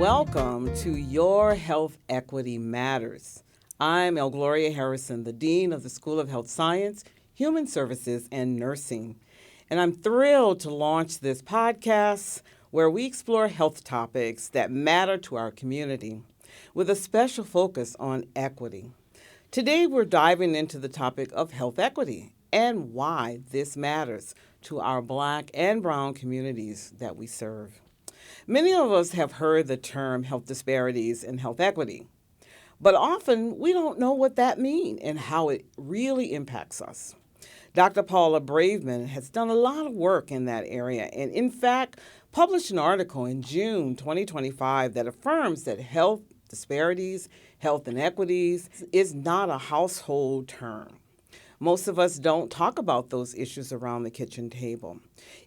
Welcome to Your Health Equity Matters. I'm Elgloria Harrison, the Dean of the School of Health Science, Human Services, and Nursing. And I'm thrilled to launch this podcast where we explore health topics that matter to our community with a special focus on equity. Today, we're diving into the topic of health equity and why this matters to our Black and Brown communities that we serve. Many of us have heard the term health disparities and health equity, but often we don't know what that means and how it really impacts us. Dr. Paula Braveman has done a lot of work in that area and, in fact, published an article in June 2025 that affirms that health disparities, health inequities is not a household term. Most of us don't talk about those issues around the kitchen table.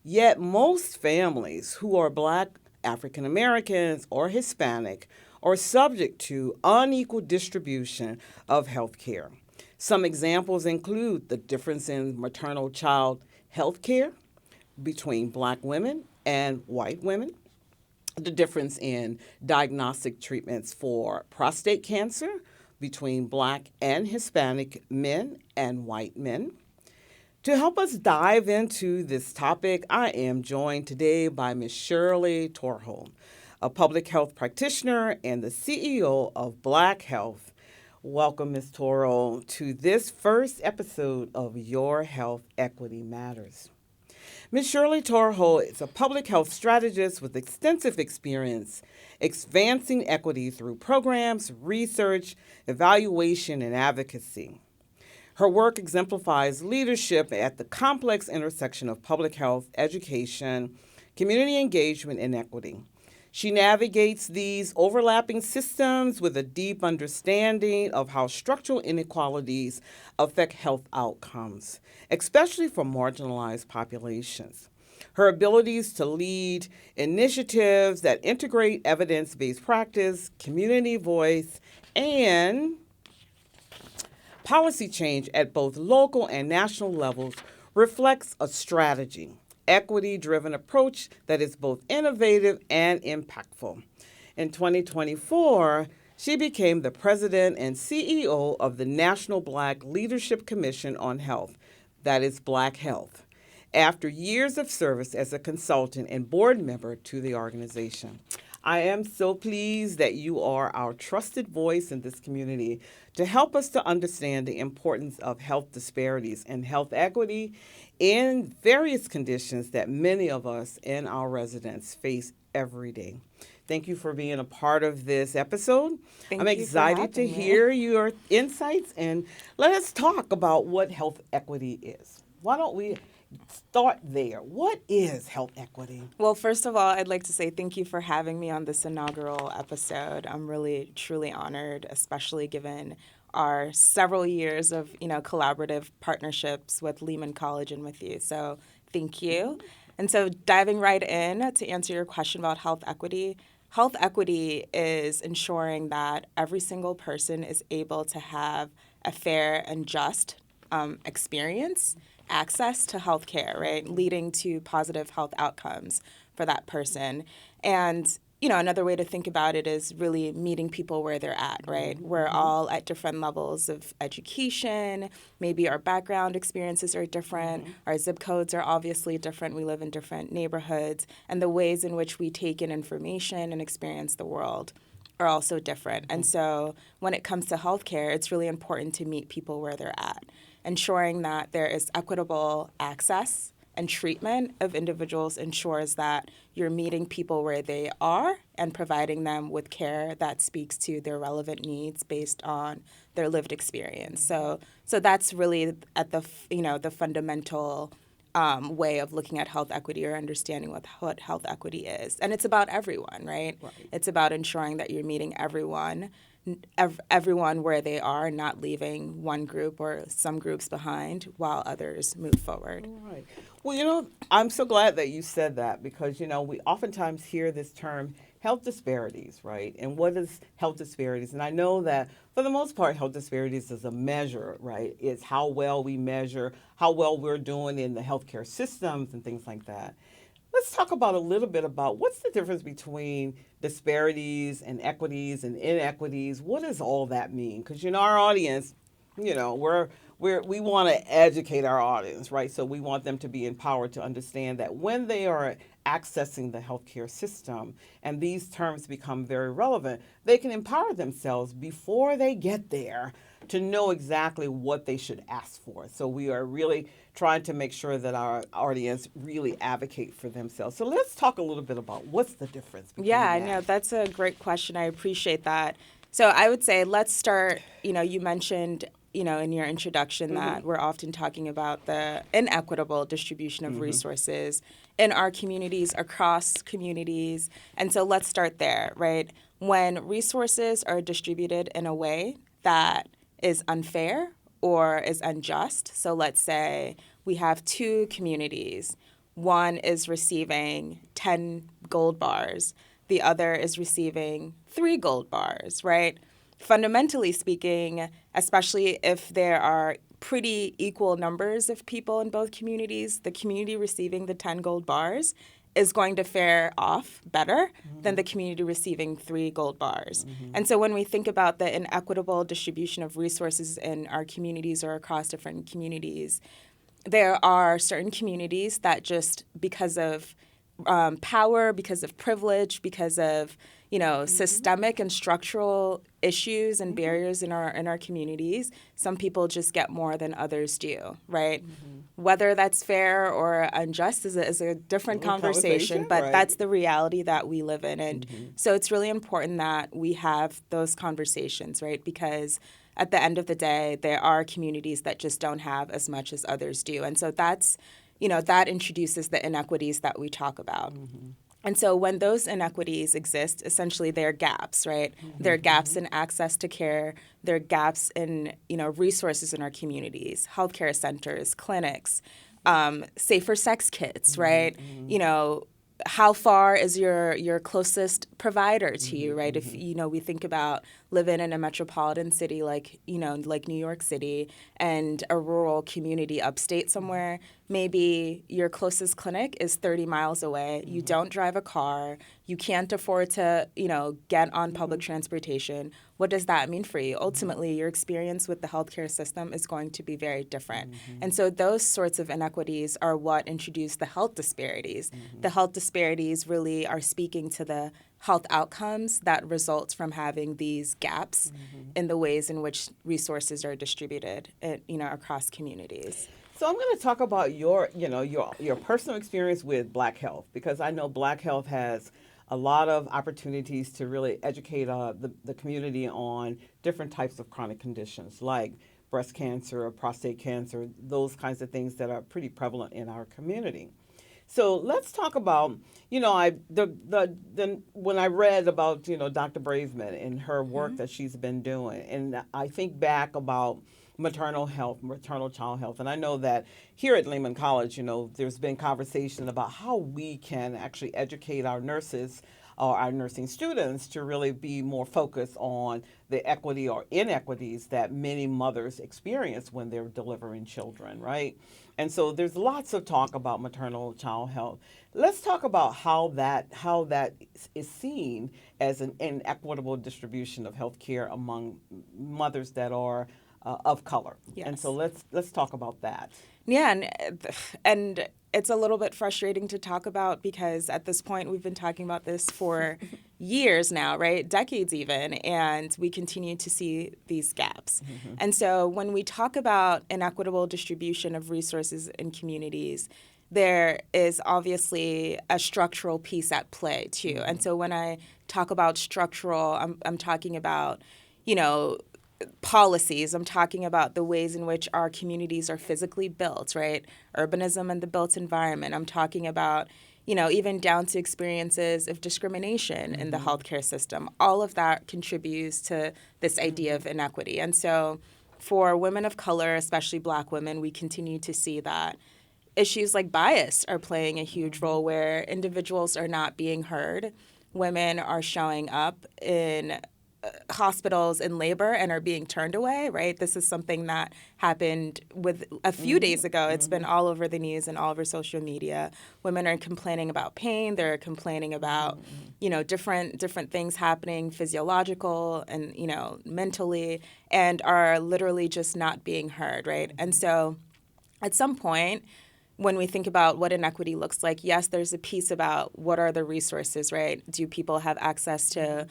Yet most families who are Black, African Americans, or Hispanic are subject to unequal distribution of health care. Some examples include the difference in maternal child health care between Black women and white women, the difference in diagnostic treatments for prostate cancer between Black and Hispanic men and white men. To help us dive into this topic, I am joined today by Ms. Shirley Torho, a public health practitioner and the CEO of Black Health. Welcome, Ms. Torho, to this first episode of Your Health Equity Matters. Ms. Shirley Torho is a public health strategist with extensive experience advancing equity through programs, research, evaluation, and advocacy. Her work exemplifies leadership at the complex intersection of public health, education, community engagement, and equity. She navigates these overlapping systems with a deep understanding of how structural inequalities affect health outcomes, especially for marginalized populations. Her abilities to lead initiatives that integrate evidence-based practice, community voice, and policy change at both local and national levels reflects a strategy, equity-driven approach that is both innovative and impactful. In 2024, she became the president and CEO of the National Black Leadership Commission on Health, that is Black Health, after years of service as a consultant and board member to the organization. I am so pleased that you are our trusted voice in this community to help us to understand the importance of health disparities and health equity in various conditions that many of us and our residents face every day. Thank you for being a part of this episode. I'm excited to hear your insights, and let us talk about what health equity is. Why don't we start there? What is health equity? Well, first of all, I'd like to say thank you for having me on this inaugural episode. I'm really, truly honored, especially given our several years of, collaborative partnerships with Lehman College and with you. So thank you. And so diving right in to answer your question about health equity is ensuring that every single person is able to have a fair and just experience, access to health care, right, leading to positive health outcomes for that person. And another way to think about it is really meeting people where they're at, right? We're all at different levels of education. Maybe our background experiences are different. Our zip codes are obviously different. We live in different neighborhoods. And the ways in which we take in information and experience the world are also different. And so when it comes to healthcare, it's really important to meet people where they're at, ensuring that there is equitable access and treatment of individuals ensures that you're meeting people where they are and providing them with care that speaks to their relevant needs based on their lived experience. So that's really at the fundamental way of looking at health equity or understanding what health equity is. And it's about everyone, right? It's about ensuring that you're meeting everyone where they are, not leaving one group or some groups behind while others move forward. All right. Well, I'm so glad that you said that because, we oftentimes hear this term health disparities, right? And what is health disparities? And I know that for the most part, health disparities is a measure, right? It's how well we measure, how well we're doing in the healthcare systems and things like that. let's talk about a little bit about what's the difference between disparities and equities and inequities. What does all that mean? Because our audience, we want to educate our audience, right? So we want them to be empowered to understand that when they are accessing the healthcare system and these terms become very relevant, they can empower themselves before they get there to know exactly what they should ask for. So we are really trying to make sure that our audience really advocate for themselves. So let's talk a little bit about what's the difference between Yeah, that. no, that's a great question. I appreciate that. So I would say let's start, you mentioned, in your introduction that we're often talking about the inequitable distribution of resources in our communities, across communities. And so let's start there, right? When resources are distributed in a way that is unfair or is unjust, so let's say we have two communities. One is receiving 10 gold bars. The other is receiving 3 gold bars, right? Fundamentally speaking, especially if there are pretty equal numbers of people in both communities, the community receiving the 10 gold bars is going to fare off better than the community receiving 3 gold bars. And so when we think about the inequitable distribution of resources in our communities or across different communities, there are certain communities that just because of power, because of privilege, because of systemic and structural issues and barriers in our communities, some people just get more than others do, right? Whether that's fair or unjust is a different conversation, but right. that's the reality that we live in. And so it's really important that we have those conversations, right? Because at the end of the day, there are communities that just don't have as much as others do. And so that's, that introduces the inequities that we talk about. And so when those inequities exist, essentially they're gaps, right? There are gaps in access to care. There are gaps in, resources in our communities, healthcare centers, clinics, safer sex kits, right? How far is your closest provider to you, right? If we think about living in a metropolitan city like like New York City and a rural community upstate somewhere, maybe your closest clinic is 30 miles away. You don't drive a car. You can't afford to, get on public transportation. What does that mean for you? Ultimately, your experience with the healthcare system is going to be very different. And so those sorts of inequities are what introduce the health disparities. The health disparities really are speaking to the health outcomes that result from having these gaps in the ways in which resources are distributed, across communities. So I'm going to talk about your personal experience with Black Health, because I know Black Health has a lot of opportunities to really educate the community on different types of chronic conditions like breast cancer or prostate cancer, those kinds of things that are pretty prevalent in our community. So let's talk about, when I read about, Dr. Braveman and her work that she's been doing, and I think back about maternal health, maternal child health, and I know that here at Lehman College, there's been conversation about how we can actually educate our nurses or our nursing students to really be more focused on the equity or inequities that many mothers experience when they're delivering children, right? And so there's lots of talk about maternal child health. Let's talk about how that is seen as an inequitable distribution of health care among mothers that are of color. Yes. And so let's talk about that. Yeah, and it's a little bit frustrating to talk about because at this point we've been talking about this for years now, right? Decades even, and we continue to see these gaps. And so when we talk about inequitable distribution of resources in communities, there is obviously a structural piece at play too. And so when I talk about structural, I'm talking about, policies. I'm talking about the ways in which our communities are physically built, right? Urbanism and the built environment. I'm talking about, even down to experiences of discrimination in the healthcare system. All of that contributes to this idea of inequity. And so for women of color, especially Black women, we continue to see that issues like bias are playing a huge role where individuals are not being heard. Women are showing up in hospitals in labor and are being turned away, right? This is something that happened with a few days ago. It's been all over the news and all over social media. Women are complaining about pain. They're complaining about, different things happening, physiological and, mentally, and are literally just not being heard, right? And so at some point, when we think about what inequity looks like, yes, there's a piece about what are the resources, right? Do people have access to,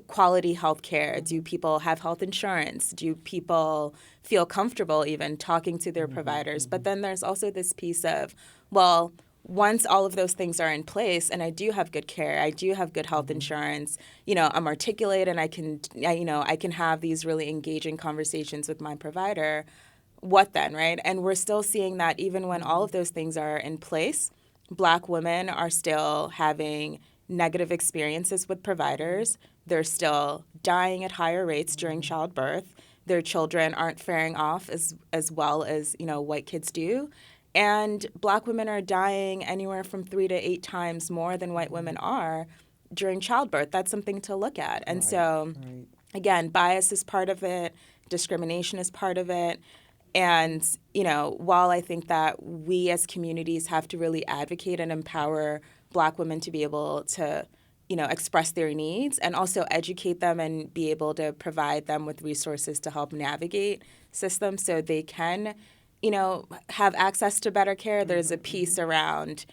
quality health care? Do people have health insurance? Do people feel comfortable even talking to their providers? But then there's also this piece of, well, once all of those things are in place and I do have good care, I do have good health insurance, I'm articulate and I can have these really engaging conversations with my provider. What then, right? And we're still seeing that even when all of those things are in place, Black women are still having negative experiences with providers. They're still dying at higher rates during childbirth. Their children aren't faring off as well as, white kids do. And Black women are dying anywhere from 3 to 8 times more than white women are during childbirth. That's something to look at. And again, bias is part of it. Discrimination is part of it. And, while I think that we as communities have to really advocate and empower Black women to be able to, express their needs and also educate them and be able to provide them with resources to help navigate systems so they can, have access to better care, there's a piece around,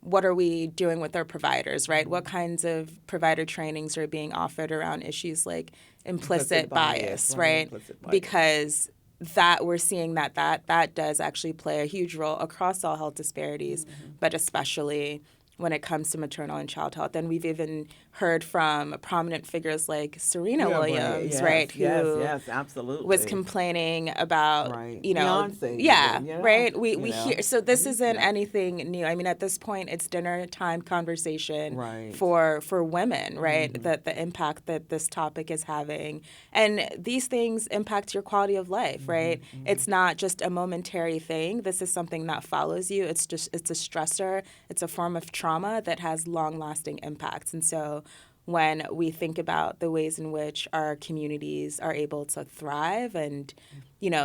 what are we doing with our providers, right? What kinds of provider trainings are being offered around issues like implicit bias, right? Implicit bias. Because that we're seeing that does actually play a huge role across all health disparities, but especially when it comes to maternal and child health. And we've even heard from prominent figures like Serena Williams, right? Who yes, absolutely. was complaining about, Beyonce, right? We hear, so this isn't anything new. I mean, at this point, it's dinner time conversation for women, right? That the impact that this topic is having. And these things impact your quality of life, right? It's not just a momentary thing. This is something that follows you. It's a stressor. It's a form of trauma that has long-lasting impacts. And so when we think about the ways in which our communities are able to thrive and,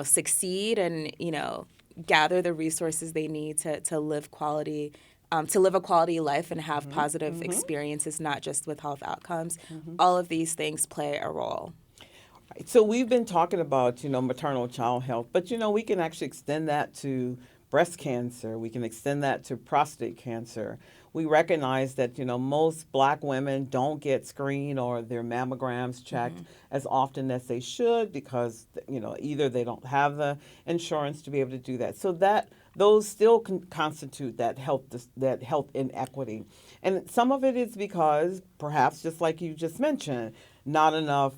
succeed and, gather the resources they need to live a quality life and have positive experiences, not just with health outcomes, all of these things play a role. Right. So we've been talking about, maternal child health, but, we can actually extend that to breast cancer. We can extend that to prostate cancer. We recognize that, most Black women don't get screened or their mammograms checked as often as they should because, either they don't have the insurance to be able to do that. So those still constitute that health inequity. And some of it is because perhaps, just like you just mentioned, not enough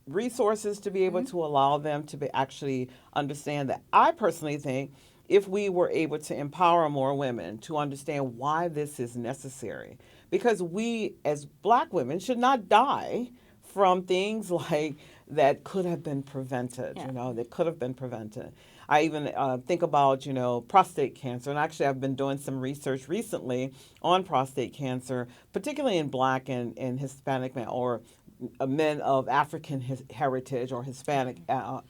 resources to be able to allow them to actually understand that. I personally think if we were able to empower more women to understand why this is necessary, because we as Black women should not die from things like that could have been prevented, that could have been prevented. I even think about, prostate cancer. And actually, I've been doing some research recently on prostate cancer, particularly in Black and Hispanic men or men of African heritage or Hispanic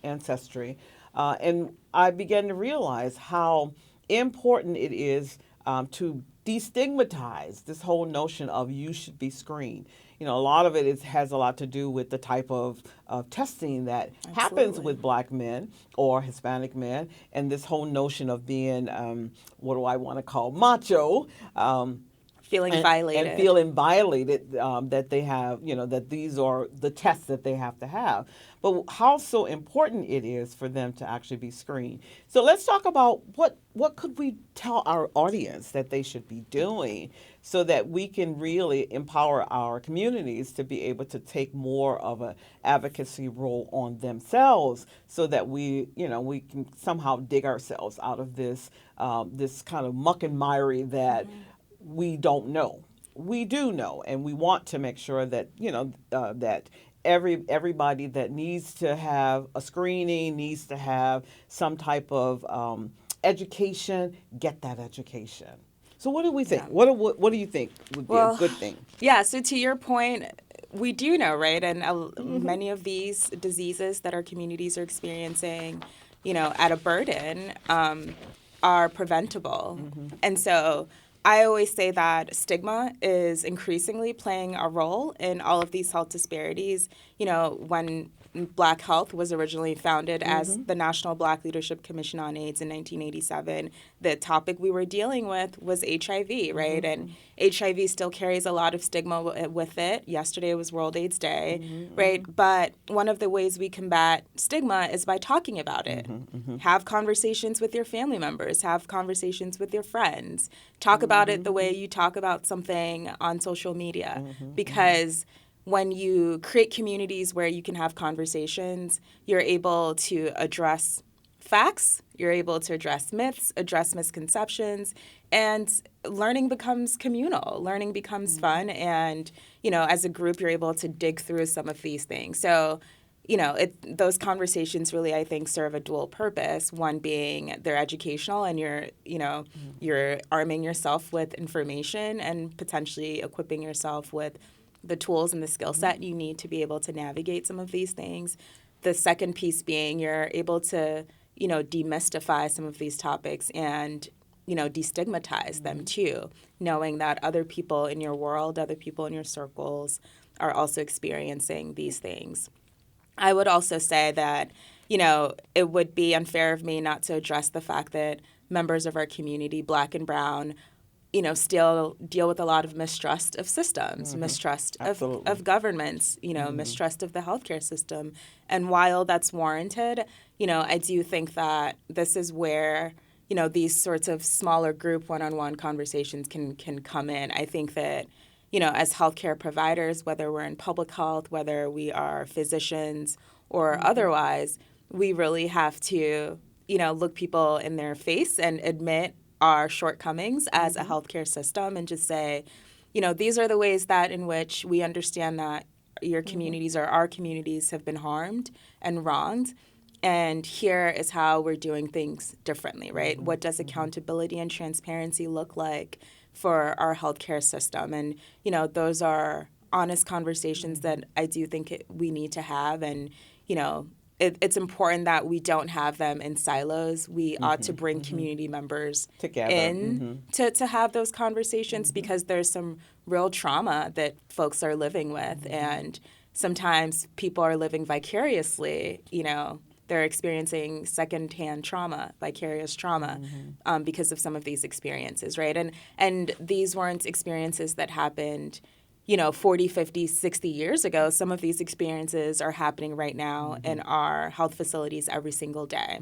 ancestry. And I began to realize how important it is to destigmatize this whole notion of you should be screened. A lot of it has a lot to do with the type of testing that happens with Black men or Hispanic men, and this whole notion of being, what do I want to call, macho. Feeling violated. And feeling violated that they have, that these are the tests that they have to have. But how so important it is for them to actually be screened. So let's talk about what could we tell our audience that they should be doing so that we can really empower our communities to be able to take more of an advocacy role on themselves so that we can somehow dig ourselves out of this kind of muck and miry that we don't know. We do know, and we want to make sure that that everybody that needs to have a screening, needs to have some type of education, get that education. So what do we think? What do you think would be a good thing? Yeah, so to your point, we do know, right? And many of these diseases that our communities are experiencing, at a burden, are preventable. And so I always say that stigma is increasingly playing a role in all of these health disparities. When Black Health was originally founded as the National Black Leadership Commission on AIDS in 1987, the topic we were dealing with was HIV, right? And HIV still carries a lot of stigma with it. Yesterday was World AIDS Day, right? But one of the ways we combat stigma is by talking about it. Have conversations with your family members, have conversations with your friends, talk about it the way you talk about something on social media, because when you create communities where you can have conversations, you're able to address facts, you're able to address myths, address misconceptions, and learning becomes communal. Learning becomes fun, and, as a group, you're able to dig through some of these things. So, those conversations really, I think, serve a dual purpose. One being they're educational, and you're arming yourself with information and potentially equipping yourself with the tools and the skill set you need to be able to navigate some of these things. The second piece being you're able to, demystify some of these topics and, destigmatize them too, knowing that other people in your world, other people in your circles are also experiencing these things. I would also say that, it would be unfair of me not to address the fact that members of our community, Black and Brown, still deal with a lot of mistrust of systems, mistrust of governments, mistrust of the healthcare system. And while that's warranted, I do think that this is where, these sorts of smaller group one-on-one conversations can come in. I think that, as healthcare providers, whether we're in public health, whether we are physicians or otherwise, we really have to, look people in their face and admit our shortcomings as a healthcare system and just say, these are the ways that in which we understand that your communities or our communities have been harmed and wronged. And here is how we're doing things differently, right? What does accountability and transparency look like for our healthcare system? And, those are honest conversations that I do think we need to have. And, it's important that we don't have them in silos. We ought to bring community members together in to have those conversations because there's some real trauma that folks are living with. And sometimes people are living vicariously, they're experiencing secondhand trauma, vicarious trauma, because of some of these experiences, right? And these weren't experiences that happened 40, 50, 60 years ago. Some of these experiences are happening right now in our health facilities every single day.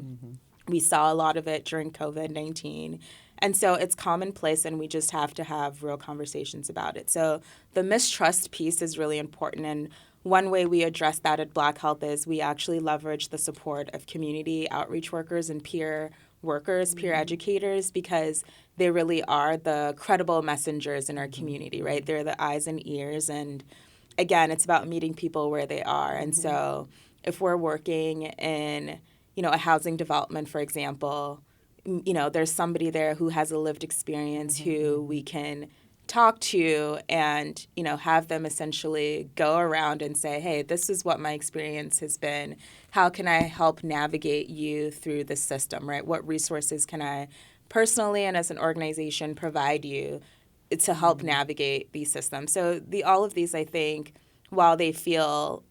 We saw a lot of it during COVID-19. And so it's commonplace, and we just have to have real conversations about it. So the mistrust piece is really important. And one way we address that at Black Health is we actually leverage the support of community outreach workers and peer workers, peer educators, because they really are the credible messengers in our community, right? They're the eyes and ears. And again, it's about meeting people where they are. And so if we're working in, a housing development, for example, there's somebody there who has a lived experience who we can talk to and, have them essentially go around and say, hey, this is what my experience has been. How can I help navigate you through the system, right? What resources can I personally and as an organization provide you to help navigate these systems? So all of these, I think, while they feel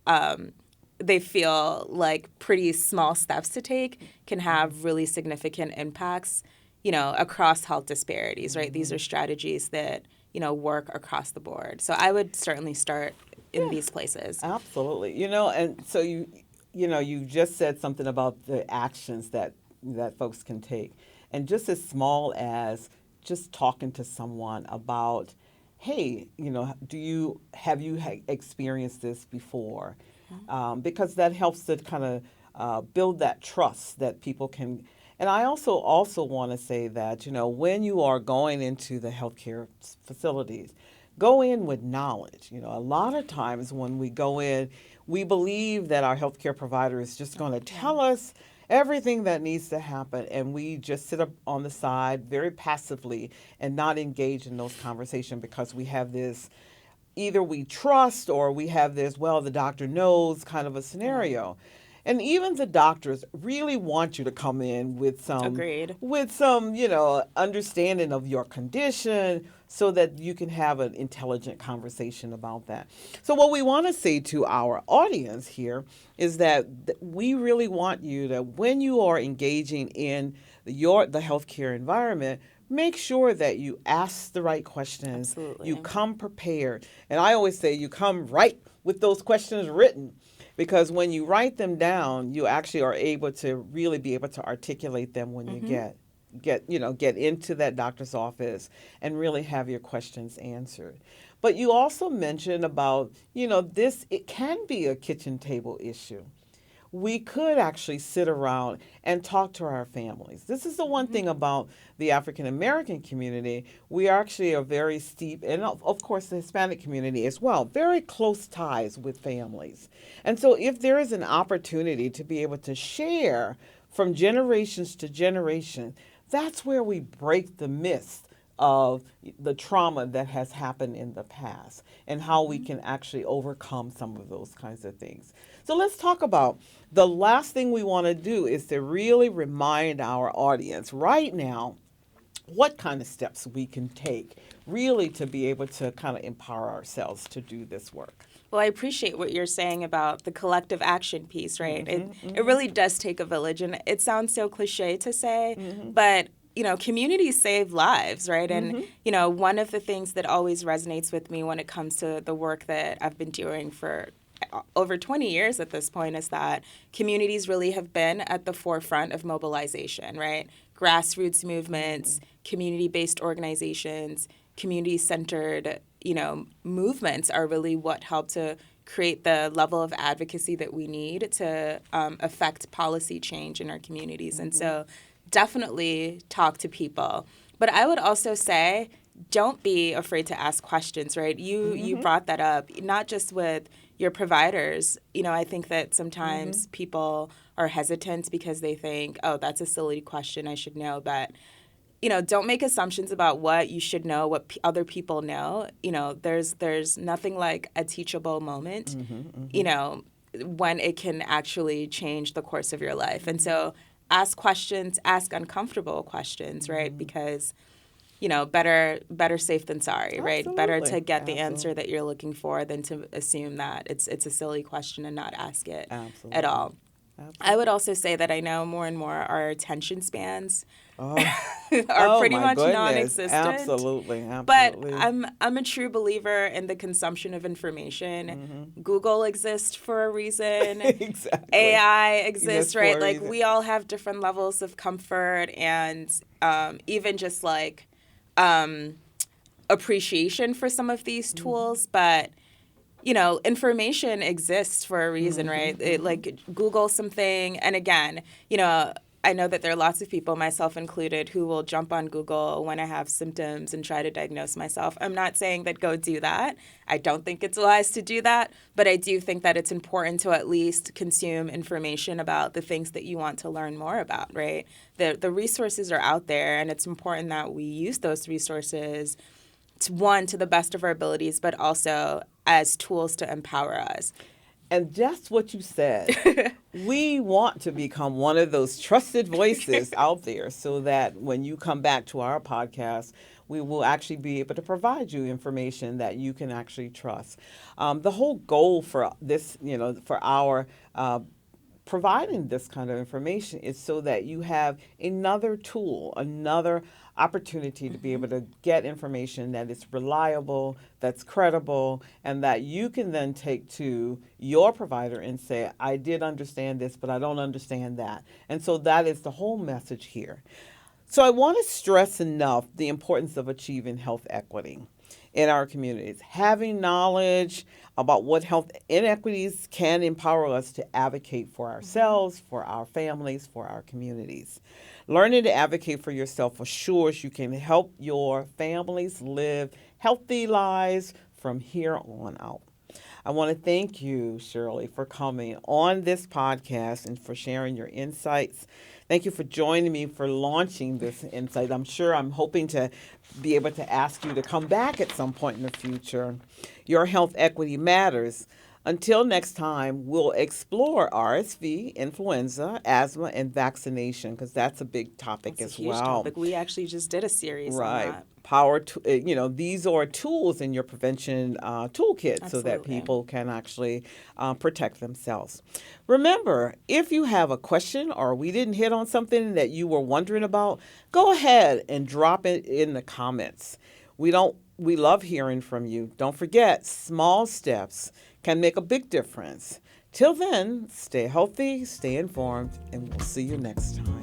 like pretty small steps to take, can have really significant impacts, across health disparities, right? These are strategies that work across the board. So I would certainly start in these places. Absolutely. And so you just said something about the actions that folks can take. And just as small as just talking to someone about, hey, have you experienced this before? Because that helps to kind of build that trust that people can. And I also want to say that, when you are going into the healthcare facilities, go in with knowledge. A lot of times when we go in, we believe that our healthcare provider is just going to tell us everything that needs to happen, and we just sit up on the side very passively and not engage in those conversations because we have this either we trust or we have this, well, the doctor knows kind of a scenario. And even the doctors really want you to come in Agreed. with some, understanding of your condition so that you can have an intelligent conversation about that. So what we want to say to our audience here is that we really want you to, when you are engaging in the healthcare environment, make sure that you ask the right questions. Absolutely. You come prepared. And I always say you come right with those questions written, because when you write them down, you actually are able to really be able to articulate them when you get into that doctor's office and really have your questions answered. But you also mentioned about, it can be a kitchen table issue. We could actually sit around and talk to our families. This is the one thing about the African American community. We actually are very steep, and of course the Hispanic community as well, very close ties with families. And so if there is an opportunity to be able to share from generations to generation, that's where we break the myth of the trauma that has happened in the past and how we can actually overcome some of those kinds of things. So let's talk about the last thing we want to do is to really remind our audience right now what kind of steps we can take really to be able to kind of empower ourselves to do this work. Well, I appreciate what you're saying about the collective action piece, right? It really does take a village, and it sounds so cliche to say, but communities save lives, right? And, one of the things that always resonates with me when it comes to the work that I've been doing for over 20 years at this point is that communities really have been at the forefront of mobilization, right? Grassroots movements, community-based organizations, community-centered, movements are really what help to create the level of advocacy that we need to affect policy change in our communities. And so definitely talk to people. But I would also say, don't be afraid to ask questions, right? You brought that up, not just with your providers. I think that sometimes people are hesitant because they think, oh, that's a silly question, I should know. But, don't make assumptions about what you should know, what other people know. There's nothing like a teachable moment, when it can actually change the course of your life. And so ask questions, ask uncomfortable questions, right? Because better safe than sorry, right? Better to get the answer that you're looking for than to assume that it's a silly question and not ask it at all. I would also say that I know more and more our attention spans are pretty much non-existent. Absolutely. But I'm a true believer in the consumption of information. Google exists for a reason. Exactly. AI exists, right? Like we all have different levels of comfort and even just like appreciation for some of these tools, but information exists for a reason, right? Like Google something, and again, I know that there are lots of people, myself included, who will jump on Google when I have symptoms and try to diagnose myself. I'm not saying that go do that. I don't think it's wise to do that, but I do think that it's important to at least consume information about the things that you want to learn more about, right? The resources are out there, and it's important that we use those resources to the best of our abilities, but also as tools to empower us. And just what you said, we want to become one of those trusted voices out there so that when you come back to our podcast, we will actually be able to provide you information that you can actually trust. The whole goal for this, for our providing this kind of information is so that you have another tool, another opportunity to be able to get information that is reliable, that's credible, and that you can then take to your provider and say, I did understand this, but I don't understand that. And so that is the whole message here. So I want to stress enough the importance of achieving health equity in our communities. Having knowledge about what health inequities can empower us to advocate for ourselves, for our families, for our communities. Learning to advocate for yourself assures you can help your families live healthy lives from here on out. I want to thank you, Shirley, for coming on this podcast and for sharing your insights. Thank you for joining me for launching this insight. I'm hoping to be able to ask you to come back at some point in the future. Your health equity matters. Until next time, we'll explore RSV, influenza, asthma, and vaccination because that's a big topic That's as a huge well. topic. We actually just did a series on Right. that. These are tools in your prevention toolkit so that Absolutely. people can actually protect themselves. Remember, if you have a question or we didn't hit on something that you were wondering about, go ahead and drop it in the comments. We love hearing from you. Don't forget, small steps can make a big difference. Till then, stay healthy, stay informed, and we'll see you next time.